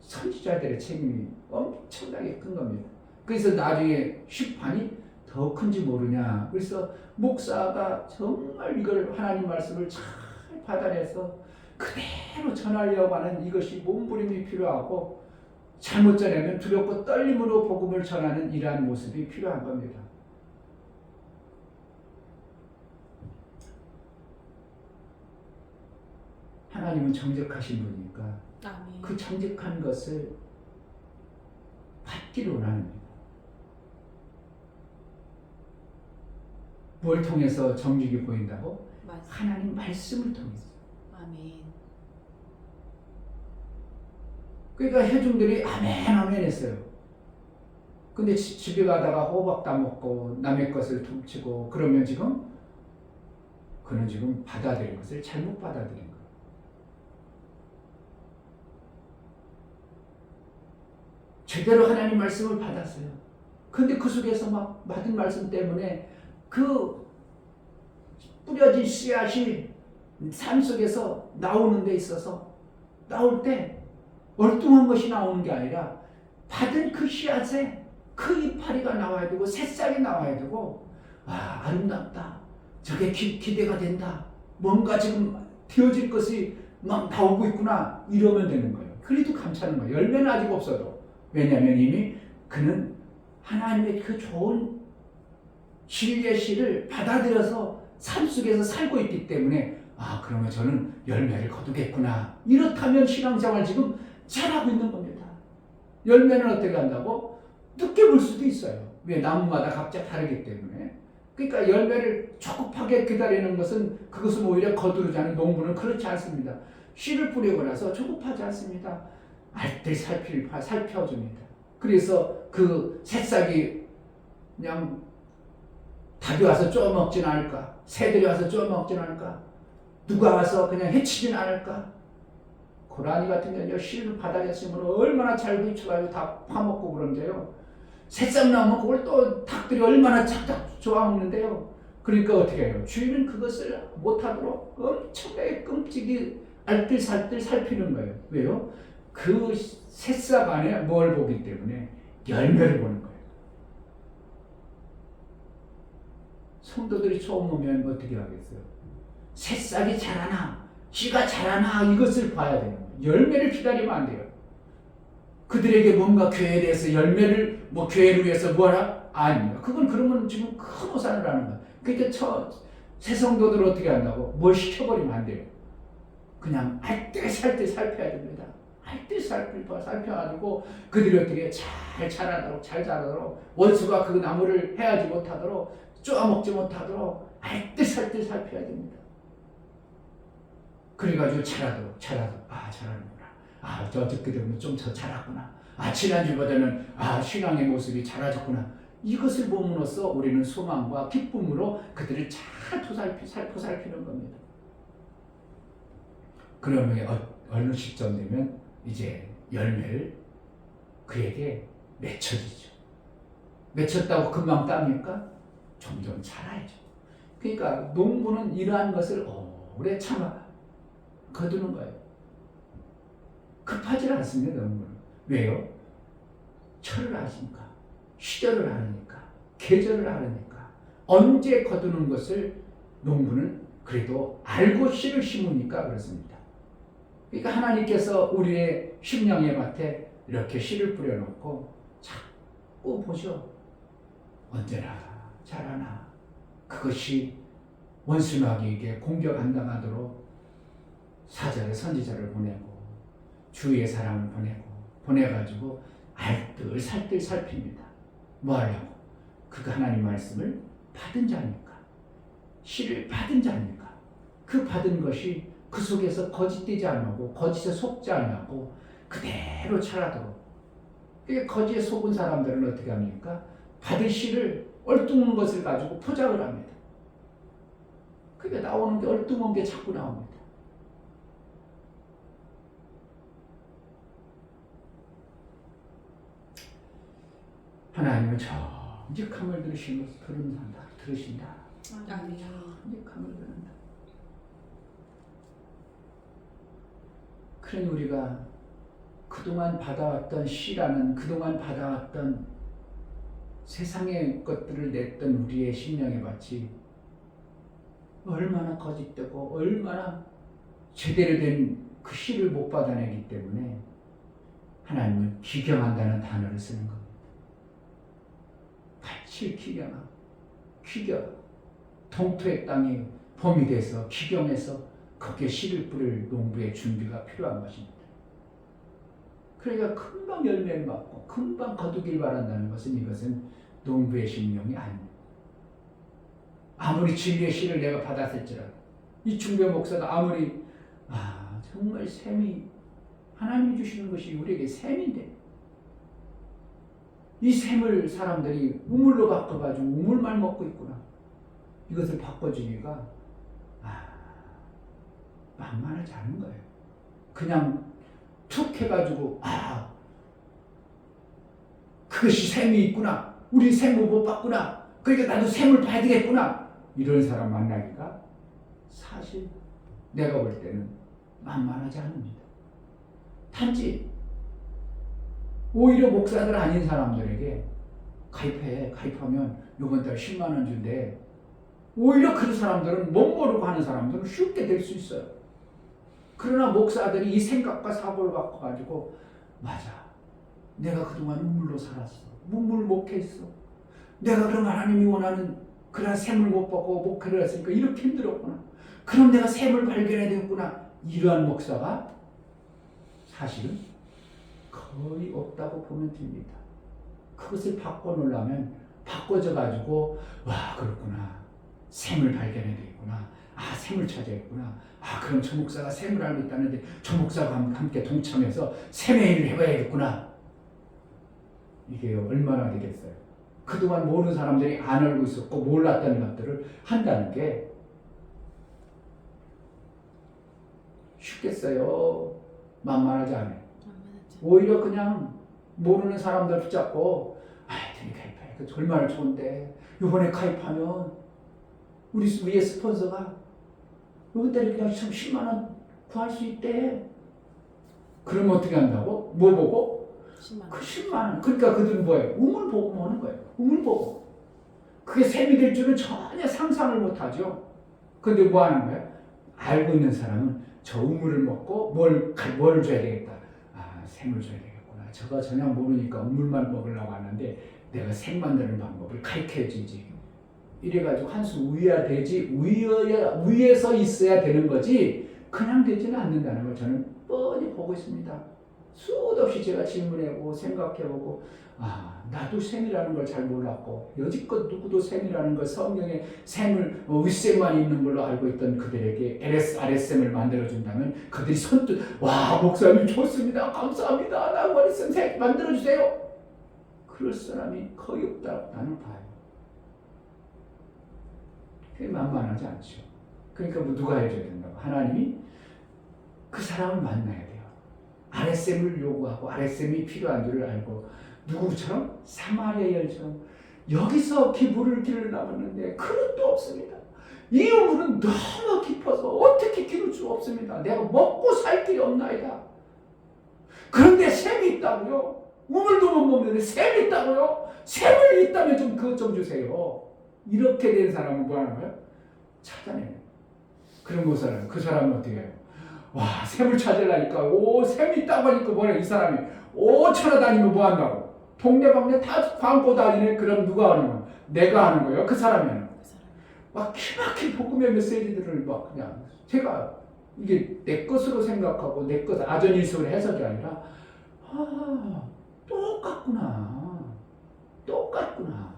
선지자들의 책임이 엄청나게 큰 겁니다. 그래서 나중에 심판이 더 큰지 모르냐. 그래서 목사가 정말 이걸 하나님 말씀을 잘 받아내서 그대로 전하려고 하는 이것이 몸부림이 필요하고 잘못 전하면 두렵고 떨림으로 복음을 전하는 이러한 모습이 필요한 겁니다. 하나님은 정직하신 분이니까 아멘. 그 정직한 것을 받기를 원합니다. 뭘 통해서 정직이 보인다고? 말씀. 하나님 말씀을 통해서. 아멘. 그러니까 회중들이 아멘 아멘 했어요. 근데 집에 가다가 호박 따먹고 남의 것을 훔치고 그러면 그는 지금 받아들인 것을 잘못 받아들인 거예요. 제대로 하나님 말씀을 받았어요. 근데 그 속에서 막 받은 말씀 때문에 그 뿌려진 씨앗이 삶 속에서 나오는 데 있어서 나올 때 얼뚱한 것이 나오는 게 아니라 받은 그 씨앗에 그 이파리가 나와야 되고 새싹이 나와야 되고 아름답다. 저게 기대가 된다. 뭔가 지금 되어질 것이 막 나오고 있구나. 이러면 되는 거예요. 그래도 감사한 거예요. 열매는 아직 없어도. 왜냐하면 이미 그는 하나님의 그 좋은 진리의 씨를 받아들여서 삶 속에서 살고 있기 때문에 그러면 저는 열매를 거두겠구나. 이렇다면 신앙생활 지금 잘하고 있는 겁니다. 열매는 어떻게 한다고? 늦게 볼 수도 있어요. 왜? 나무마다 각자 다르기 때문에. 그러니까 열매를 조급하게 기다리는 그것은 오히려 거두르지 않은 농부는 그렇지 않습니다. 씨를 뿌리고 나서 조급하지 않습니다. 알뜰 살펴줍니다. 그래서 그 새싹이 그냥 닭이 와서 쪼먹진 않을까? 새들이 와서 쪼먹진 않을까? 누가 와서 그냥 해치진 않을까? 고라니 같은 경우는 씨를 바닥에 쓰면 얼마나 잘 휘쳐가지고 다 파먹고 그런데요. 새싹 나오면 그걸 또 닭들이 얼마나 착착 좋아먹는데요. 그러니까 어떻게 해요? 주인은 그것을 못하도록 엄청나게 끔찍이 알뜰살뜰 살피는 거예요. 왜요? 그 새싹 안에 뭘 보기 때문에 열매를 보는 거예요. 성도들이 처음 오면 어떻게 하겠어요? 새싹이 자라나, 씨가 자라나 이것을 봐야 되는 거예요. 열매를 기다리면 안 돼요. 그들에게 뭔가 교회에 대해서 열매를 교회를 위해서 뭐하라? 아닙니다. 그러면 지금 큰 오산을 하는 거예요. 그러니까 새 성도들을 어떻게 한다고? 뭘 시켜버리면 안 돼요. 그냥 알뜰살뜰 살펴야 됩니다. 알뜰살뜰 살펴가지고 그들이 어떻게 잘 자라도록 원수가 그 나무를 해하지 못하도록 쪼아먹지 못하도록 알뜰살뜰 살펴야 됩니다. 그래가지고 자라도록 자라는구나. 어저께 되면 좀 더 자랐구나. 지난주보다는 신앙의 모습이 자라졌구나. 이것을 보므로써 우리는 소망과 기쁨으로 그들을 잘 살피는 겁니다. 그러면 어느 시점 되면 이제 열매를 그에게 맺혀지죠. 맺혔다고 금방 따니까 점점 자라야죠. 그러니까 농부는 이러한 것을 오래 참아 거두는 거예요. 급하지 않습니다. 농부는. 왜요? 철을 아시니까, 시절을 아니까, 계절을 아니까, 언제 거두는 것을 농부는 그래도 알고 씨를 심으니까 그렇습니다. 그러니까 하나님께서 우리의 심령의 밭에 이렇게 씨를 뿌려놓고 자꾸 보셔. 언제나 자라나. 그것이 원수마귀에게 공격 안 당하도록 사자를 선지자를 보내고 주위의 사람을 보내가지고 알뜰살뜰 살핍니다. 뭐 하려고? 그가 하나님 말씀을 받은 자니까. 씨를 받은 자니까. 그 받은 것이 그 속에서 거짓되지 않고 거짓에 속지 않고 그대로 자라도록. 이게 거짓에 속은 사람들은 어떻게 합니까? 받은 씨를 얼뚱한 것을 가지고 포장을 합니다. 그게 나오는 게 얼뚱한 게 자꾸 나옵니다. 하나님은 정직함을 들으신다. 아멘. 정직함을 들은다. 그런 우리가 그동안 받아왔던 씨라는 그동안 받아왔던 세상의 것들을 냈던 우리의 신령의 밭이 얼마나 거짓되고 얼마나 제대로 된 그 씨를 못 받아내기 때문에 하나님은 기경한다는 단어를 쓰는 겁니다. 밭을 기경, 동토의 땅이 봄이 돼서 기경해서 거기에 씨를 뿌릴 농부의 준비가 필요한 것입니다. 그러니까 금방 열매를 맞고 금방 거두길 바란다는 것은 이것은 농부의 심령이 아닙니다. 아무리 진리의 씨를 내가 받았을지라도 이 중배 목사가 아무리 정말 샘이 하나님이 주시는 것이 우리에게 샘인데 이 샘을 사람들이 우물로 바꿔가지고 우물만 먹고 있구나. 이것을 바꿔주기가 만만하지 않은 거예요. 그냥 툭 해가지고 그것이 샘이 있구나. 우리 샘을 못 봤구나. 그러니까 나도 샘을 봐야 되겠구나. 이런 사람 만나기가 사실 내가 볼 때는 만만하지 않습니다. 단지 오히려 목사들 아닌 사람들에게 가입하면 이번 달 10만 원 준대. 오히려 그 사람들은 못 모르고 하는 사람들은 쉽게 될 수 있어요. 그러나 목사들이 이 생각과 사고를 바꿔가지고 맞아. 내가 그동안 우물로 살았어. 우물 목회했어. 내가 그럼 하나님이 원하는 그런 샘을 못 받고 목회를 했으니까 이렇게 힘들었구나. 그럼 내가 샘을 발견해야 되겠구나. 이러한 목사가 사실은 거의 없다고 보면 됩니다. 그것을 바꿔놓으려면 바꿔져 가지고 그렇구나. 샘을 발견해야 되겠구나. 샘을 찾아야겠구나. 그럼 저 목사가 샘을 알고 있다는데 저 목사가 함께 동참해서 샘의 일을 해봐야겠구나. 이게 얼마나 되겠어요. 그동안 모르는 사람들이 안 알고 있었고 몰랐던 것들을 한다는 게 쉽겠어요? 만만하지 않아요. 오히려 그냥 모르는 사람들 붙잡고 드니 가입해. 그 얼마나 좋은데 이번에 가입하면 우리 위에 스폰서가 이것들이 그냥 10만 원 구할 수 있대. 그러면 어떻게 한다고? 뭐 보고? 10만 원. 그 10만 원. 그러니까 그들은 뭐예요? 우물 보고 하는 거예요. 우물 보고. 그게 샘이 될 줄은 전혀 상상을 못하죠. 근데 뭐 하는 거예요? 알고 있는 사람은 저 우물을 먹고 뭘 줘야 되겠다. 샘을 줘야 되겠구나. 저가 전혀 모르니까 우물만 먹으려고 하는데 내가 샘 만드는 방법을 가르쳐주지. 이래가지고 한 수 위야 되지 위에서 있어야 되는 거지 그냥 되지는 않는다는 걸 저는 뻔히 보고 있습니다. 수도 없이 제가 질문해보고 생각해보고 나도 샘이라는 걸 잘 몰랐고 여지껏 누구도 샘이라는 걸 성경에 샘을 윗샘만 있는 걸로 알고 있던 그들에게 아랫샘을 만들어준다면 그들이 선뜻 목사님 좋습니다. 감사합니다. 나 아랫샘 만들어주세요. 그럴 사람이 거의 없다고 나는 봐요. 그게 만만하지 않죠. 그러니까 누가 해줘야 된다고? 하나님이 그 사람을 만나야 돼요. 아랫샘을 요구하고 아랫샘이 필요한 줄을 알고 누구처럼? 사마리아 여인처럼 여기서 물을 길을 나갔는데 그릇도 없습니다. 이 우물은 너무 깊어서 어떻게 기를 수 없습니다. 내가 먹고 살 길이 없나이다. 그런데 샘이 있다고요? 우물도 못 먹는데 샘이 있다고요? 샘을 있다면 좀 그것 좀 주세요. 이렇게 된 사람은 뭐 하는 거예요? 찾아내요. 그런 그 사람은 어떻게 해요? 샘을 찾으려니까 샘이 있다고 하니까 뭐래 이 사람이 찾아다니면 뭐 한다고? 동네방네 다 광고 다니네. 그럼 누가 하는 거야? 내가 하는 거예요? 그 사람이 하는 거예요? 기막힌 복음의 메시지들을 그냥 제가 이게 내 것으로 생각하고 내 것 아전일식으로 해석이 아니라 똑같구나.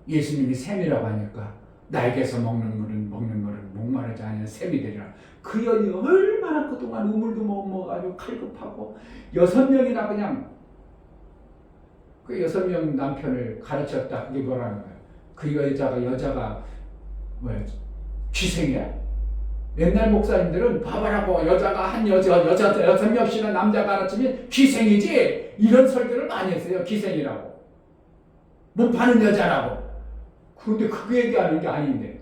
예수님이 샘이라고 하니까 나에게서 먹는 거는 목마르지 않은 샘이 되리라. 그 여인이 얼마나 그동안 우물도 못 먹어가지고 칼급하고 6명이나 그냥 그 6명 남편을 가르쳤다. 그게 뭐라는 거야? 그 여자가 뭐야? 귀생이야? 옛날 목사님들은 바바라고 여자가 여자 6명씩이나 남자가 가르치면 귀생이지, 이런 설교를 많이 했어요. 귀생이라고, 못 파는 여자라고. 근데 그 얘기하는 게 아닌데,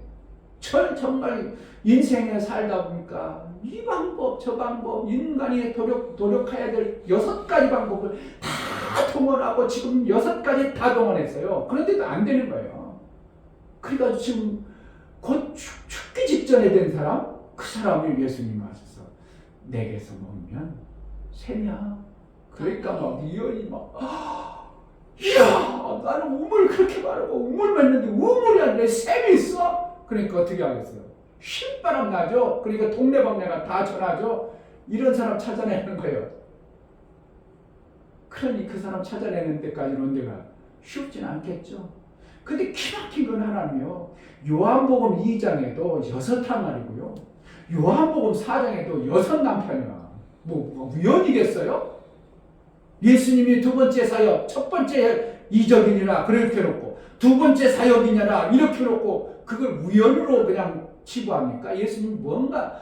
정말 인생에 살다 보니까 이 방법 저 방법, 인간이 노력해야 될 6가지 방법을 다 동원하고 지금 6가지 다 동원했어요. 그런데도 안 되는 거예요. 그러니까 지금 곧 죽기 직전에 된 사람, 그 사람이 예수님이 하셔서 내게서 먹으면 샘이야. 그러니까 막 이언이 막 이야, 나는 우물 그렇게 마르고 우물 맺는데 우물이 아니라 샘이 있어? 그러니까 어떻게 하겠어요? 흰바람 나죠? 그러니까 동네방네가 다 전하죠? 이런 사람 찾아내는 거예요. 그러니 그 사람 찾아내는 데까지는 언제가 쉽진 않겠죠. 근데 기막힌 건 하나는요, 요한복음 2장에도 6항아리고요, 요한복음 4장에도 6남편이야. 뭐 우연이겠어요? 예수님이 두 번째 사역, 첫 번째 이적이니라 그렇게 놓고 두 번째 사역이냐라 이렇게 놓고 그걸 우연으로 그냥 치부합니까? 예수님 뭔가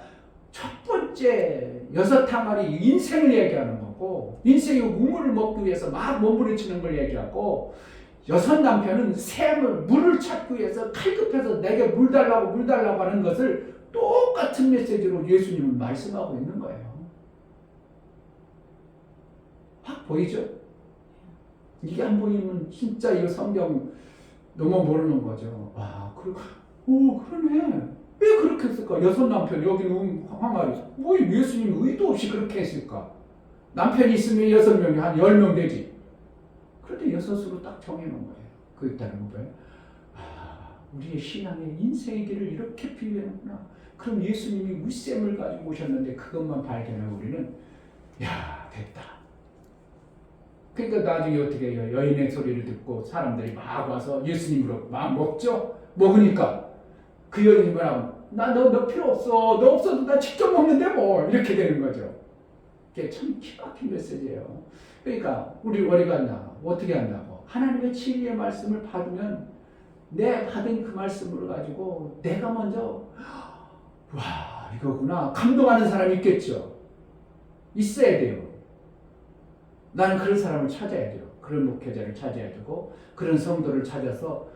첫 번째 6항아리 인생을 얘기하는 거고, 인생의 우물을 먹기 위해서 막 몸부림치는 걸 얘기하고, 6남편은 샘을 물을 찾기 위해서 칼급해서 내게 물 달라고 하는 것을 똑같은 메시지로 예수님은 말씀하고 있는 거예요. 확 보이죠? 이게 안 보이면 진짜 이 성경 너무 모르는 거죠. 와, 그러네. 왜 그렇게 했을까? 6남편, 여기는 항아리. 뭐 예수님 의도 없이 그렇게 했을까? 남편이 있으면 6명이 한 10명 되지. 그런데 6으로 딱 정해놓은 거예요. 그게 있다는 거예요. 우리의 신앙의 인생의 길을 이렇게 비유해놓구나. 그럼 예수님이 윗셈을 가지고 오셨는데 그것만 발견하고 우리는 됐다. 그러니까 나중에 어떻게 해요? 여인의 소리를 듣고 사람들이 막 와서 예수님으로 막 먹죠? 먹으니까 그 여인이 뭐라고, 너 필요 없어. 너 없어도 나 직접 먹는데 뭐. 이렇게 되는 거죠. 이게 참 기막힌 메시지예요. 그러니까 우리가 어떻게 한다고? 하나님의 진리의 말씀을 받으면 내 받은 그 말씀을 가지고 내가 먼저 와, 이거구나. 감동하는 사람이 있겠죠. 있어야 돼요. 나는 그런 사람을 찾아야죠. 그런 목회자를 찾아야 되고, 그런 성도를 찾아서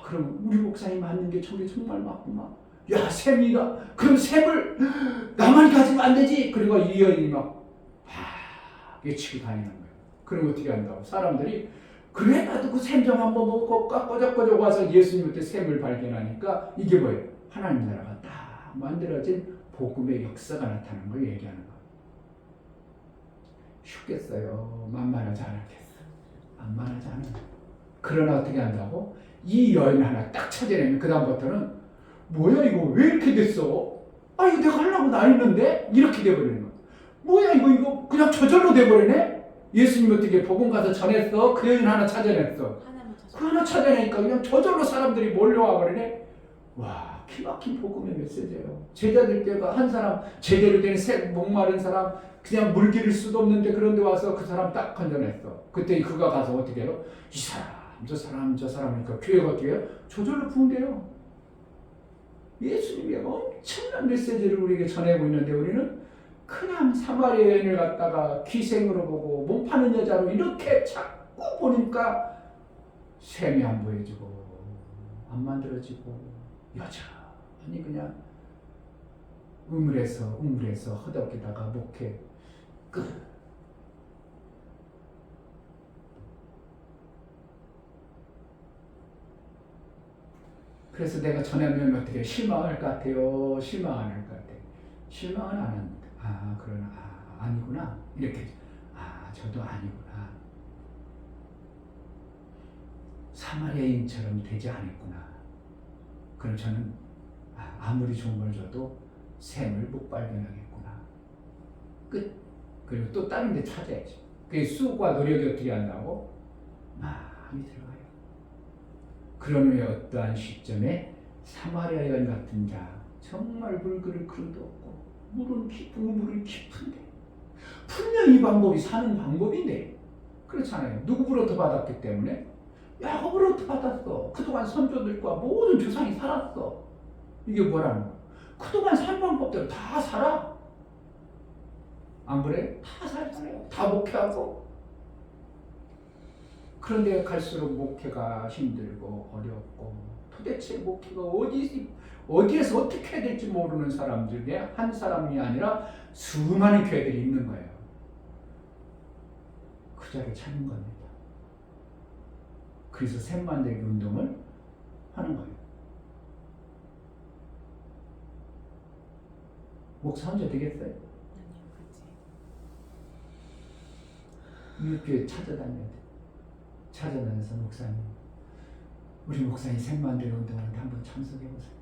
그럼 우리 목사님 맞는 게 저게 정말 맞구나. 야, 샘이다. 그럼 샘을 나만 가지면 안 되지. 그리고 이 여인이 막 외치고 다니는 거예요. 그럼 어떻게 한다고? 사람들이 그래, 나도 그 샘 좀 한번 먹고 꺼적꺼적 와서 예수님한테 샘을 발견하니까 이게 뭐예요? 하나님 나라가 딱 만들어진 복음의 역사가 나타나는 걸 얘기하는 거예요. 쉽겠어요? 만만하지 않았겠어요? 만만하지 않아요. 그러나 어떻게 한다고? 이 여인 하나 딱 찾아내면 그 다음부터는 뭐야 이거 왜 이렇게 됐어? 이거 내가 하려고 나 했는데? 이렇게 돼버리는 거야. 뭐야 이거 그냥 저절로 돼버리네? 예수님 어떻게 복음 가서 전했어? 그 여인 하나 찾아냈어. 그 하나 찾아내니까 그냥 저절로 사람들이 몰려와 버리네? 와, 기막힌 복음의 메시지예요. 제자들께가 한 사람, 제대로 된 목마른 사람, 그냥 물 기를 수도 없는데 그런데 와서 그 사람 딱 건져냈어. 그때 그가 가서 어떻게 해요? 이 사람, 저 사람이니까 교회가 어떻게 해요? 저절로 부흥돼요. 예수님이 엄청난 메시지를 우리에게 전하고 있는데 우리는 그냥 사마리아 여인을 갖다가 귀생으로 보고 몸 파는 여자로 이렇게 자꾸 보니까 샘이 안 보여지고 안 만들어지고 여전히 그냥 우물에서 허덕이다가 목회 끝. 그래서 내가 전하면 어떻게 실망할 것 같아요? 실망 안 할 것 같아요? 실망은 안 합니다. 그러나 아니구나 이렇게 저도 아니구나. 사마리아인처럼 되지 않았구나. 그럼 저는 아무리 좋은 걸 줘도 샘을 못 발견하겠구나. 끝. 그리고 또 다른 데 찾아야지. 그게 수고와 노력이 어떻게 한다고? 많이 들어가요. 그런 후에 어떠한 시점에 사마리아 여인 같은 자, 정말 물그릇 그릇도 없고 물은 깊은데 분명히 이 방법이 사는 방법인데 그렇잖아요. 누구로부터 받았기 때문에? 야곱으로부터 받았어. 그동안 선조들과 모든 조상이 살았어. 이게 뭐라는 거야? 그동안 살 방법대로 다 살아. 안 그래? 다 살잖아요. 다 목회하고. 그런데 갈수록 목회가 힘들고 어렵고 도대체 목회가 어디에서 어떻게 해야 될지 모르는 사람 중에 한 사람이 아니라 수많은 교회들이 있는 거예요. 그 자리를 찾는 겁니다. 그래서 샘 만들기 운동을 하는 거예요. 목사 혼자 되겠어요? 이렇게 찾아다녀야 돼. 찾아다녀서 목사님, 우리 목사님 샘 만들기 운동하는데 한번 참석해보세요.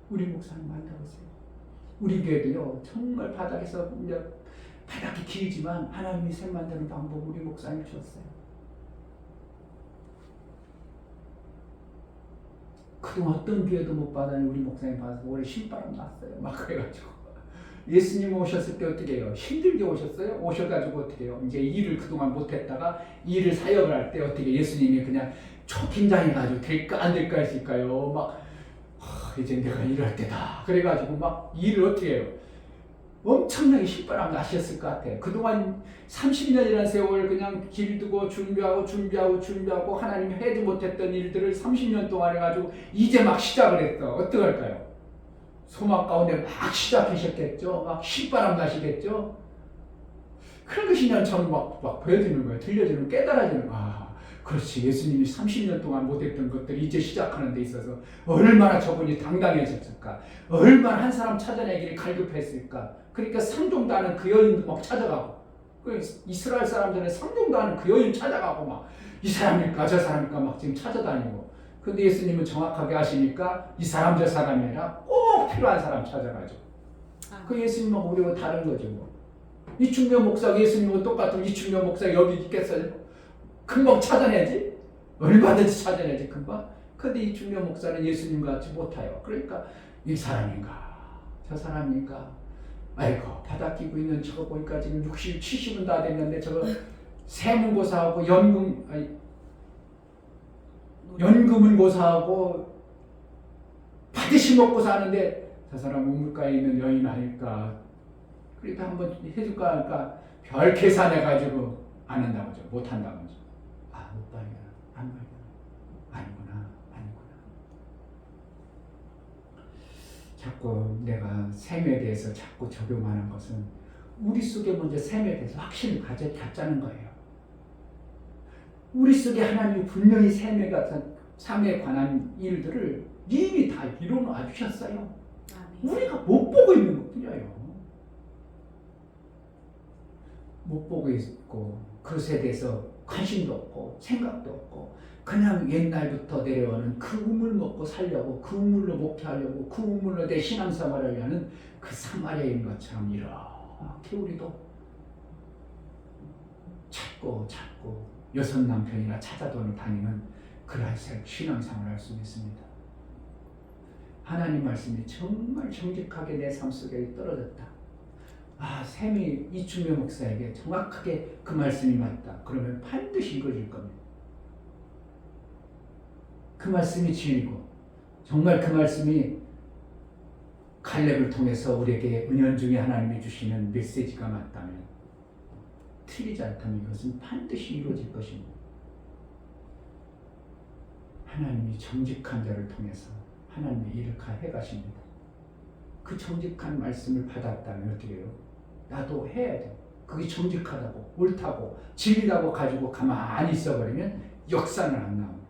우리 목사님 만나보세요. 우리 교회도요, 정말 바닥에서 이제 바닥이 길지만 하나님이 샘 만드는 방법 우리 목사님 줬어요. 그동안 어떤 기회도 못 받아니 우리 목사님 봐서 올해 신바람 났어요. 막 그래가지고 예수님 오셨을 때 어떻게 해요? 힘들게 오셨어요? 오셔가지고 어떻게 해요? 이제 일을 그동안 못했다가 일을 사역을 할 때 어떻게 예수님이 그냥 초긴장해가지고 될까 안 될까 했을까요? 막 이제 내가 일할 때다. 그래가지고 막 일을 어떻게 해요? 엄청나게 신바람 나셨을 것 같아요. 그동안 30년이라는 세월 그냥 길두고 준비하고 하나님이 해도 못했던 일들을 30년 동안 해가지고 이제 막 시작을 했어. 어떡할까요? 소망 가운데 막 시작하셨겠죠? 막 신바람 나시겠죠? 그런 것이 그냥 저는 막 보여지는 거예요. 들려지는, 깨달아지는 거예요. 그렇지. 예수님이 30년 동안 못했던 것들이 이제 시작하는 데 있어서 얼마나 저분이 당당해졌을까? 얼마나 한 사람 찾아내기를 갈급했을까? 그러니까 상종도 하는 그 여인도 막 찾아가고, 이스라엘 사람들은 상종도 하는 그 여인 찾아가고 막 이 사람일까 저 사람일까 막 지금 찾아다니고. 근데 예수님은 정확하게 아시니까 이 사람 저 사람이 아니라 꼭 필요한 사람 찾아가죠. 그 예수님은 우리와 다른 거죠. 뭐. 이충명 목사가 예수님과 똑같은 이충명 목사가 여기 있겠어요? 금방 찾아내지? 얼마든지 찾아내지 금방. 근데 이충명 목사는 예수님 같이 못해요. 그러니까 이 사람인가 저 사람인가, 아이고 바닥 끼고 있는 저거 보니까 지금 60, 70은 다 됐는데 저거 세문고사하고 연금은 고사하고 받으시 먹고 사는데 저 사람 우물가에 있는 여인 아닐까. 그러니까 한번 해줄까 하니까 별 계산해가지고 안 한다고 하죠. 못 한다고 하죠. 못 발견, 안 발견. 아니구나. 자꾸 내가 셈에 대해서 자꾸 적용하는 것은 우리 속에 먼저 셈에 대해서 확신을 갖자는 거예요. 우리 속에 하나님이 분명히 삶에 관한 일들을 이미 다 이루어 주셨어요. 우리가 못 보고 있는 것뿐이에요. 못 보고 있고 그것에 대해서 관심도 없고 생각도 없고 그냥 옛날부터 내려오는 그 우물 먹고 살려고, 그 우물로 목회하려고, 그 우물로 내 신앙생활을 하려는 그 사마리아인 것처럼 이렇게 우리도 찾고 여섯 남편이나 찾아다니는 그러한 신앙생활을 할 수 있습니다. 하나님 말씀이 정말 정직하게 내 삶 속에 떨어졌다. 샘이 이충명 목사에게 정확하게 그 말씀이 맞다. 그러면 반드시 이루어질 겁니다. 그 말씀이 진리고 정말 그 말씀이 갈렙을 통해서 우리에게 은연중에 하나님이 주시는 메시지가 맞다면, 틀리지 않다면 이것은 반드시 이루어질 것입니다. 하나님이 정직한 자를 통해서 하나님의 일을 해가십니다. 그 정직한 말씀을 받았다면 어떻게 해요? 나도 해야 돼. 그게 정직하다고, 옳다고, 진리라고 가지고 가만히 있어버리면 역사는 안 나옵니다.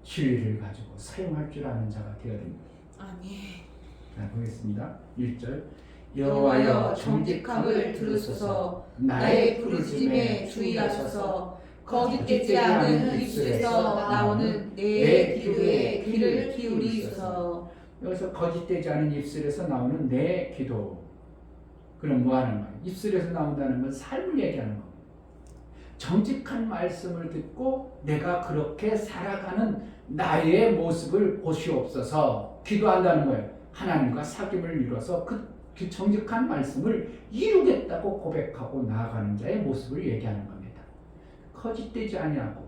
진리를 가지고 사용할 줄 아는 자가 되어야 됩니다. 아멘. 자, 보겠습니다. 1절. 여호와여 정직함을 들으소서. 나의 부르짖음에 주의하소서. 거짓되지 않은 입술에서 나오는 내 기도에 귀를 기울이소서. 여기서 거짓되지 않은 입술에서 나오는 내 기도. 그럼 뭐 하는 거예요? 입술에서 나온다는 건 삶을 얘기하는 겁니다. 정직한 말씀을 듣고 내가 그렇게 살아가는 나의 모습을 보시옵소서. 기도한다는 거예요. 하나님과 사귐을 이뤄서 그 정직한 말씀을 이루겠다고 고백하고 나아가는 자의 모습을 얘기하는 겁니다. 거짓되지 아니하고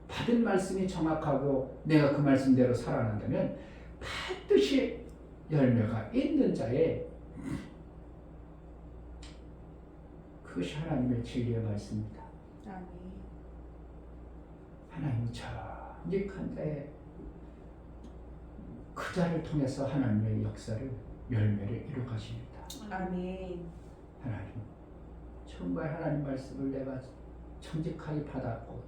받은 말씀이 정확하고 내가 그 말씀대로 살아난다면 반드시 열매가 있는 자의, 그것이 하나님의 진리의 말씀입니다. 아멘. 하나님이 정직한 자의 그 자를 통해서 하나님의 역사를 열매를 이루어 가십니다. 아멘. 하나님, 정말 하나님 말씀을 내가 정직하게 받았고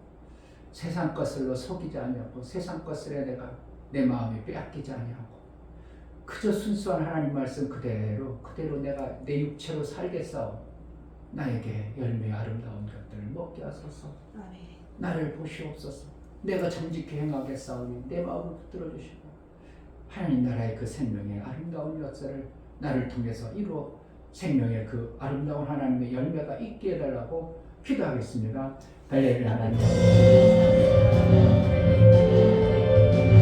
세상 것을로 속이지 아니하고 세상 것을에 내가 내 마음이 빼앗기지 아니하고 그저 순수한 하나님 말씀 그대로 내가 내 육체로 살겠사오. 나에게 열매 아름다운 것들을 먹게 하소서. 아멘. 나를 보시옵소서. 내가 정직히 행하겠사오니 내 마음을 붙들어 주시고 하나님 나라의 그 생명의 아름다운 역사를 나를 통해서 이루어 생명의 그 아름다운 하나님의 열매가 있게 해달라고 기도하겠습니다. 할렐루야. 하나님.